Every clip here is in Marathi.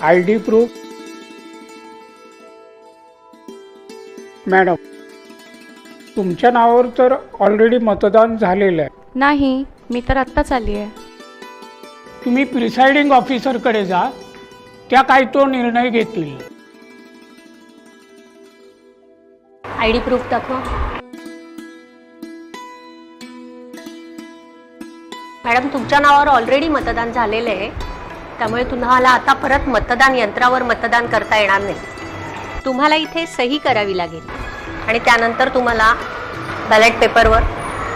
ID proof. मॅडम, तुमच्या नावावर तर ऑलरेडी मतदान झालेलं आहे. नाही, मी तर आत्ताच आली आहे. तुम्ही प्रिसाइडिंग ऑफिसरकडे जा, त्या काय तो निर्णय घेतील. ID प्रूफ दाखवा. मॅडम, तुमच्या नावावर ऑलरेडी मतदान झालेलं आहे, त्यामुळे तुम्हाला आता परत मतदान यंत्रावर मतदान करता येणार नाही. तुम्हाला इथे सही करावी लागेल आणि त्यानंतर तुम्हाला बॅलेट पेपरवर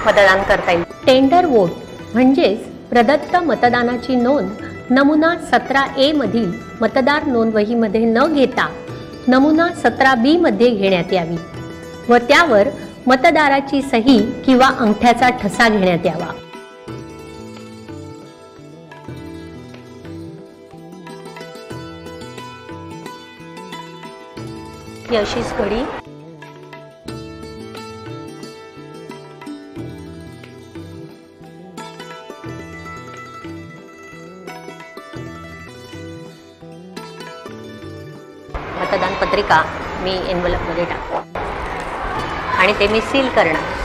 मतदान करता येईल. टेंडर वोट म्हणजेच प्रदत्त मतदानाची नोंद नमुना 17A मधील मतदार नोंदवहीमध्ये न घेता नमुना 17B मध्ये घेण्यात यावी व त्यावर मतदाराची सही किंवा अंगठ्याचा ठसा घेण्यात यावा. ही अशीच घडी मतदान पत्रिका मी एनव्हलपमध्ये टाकतो आणि ते मी सील करणार.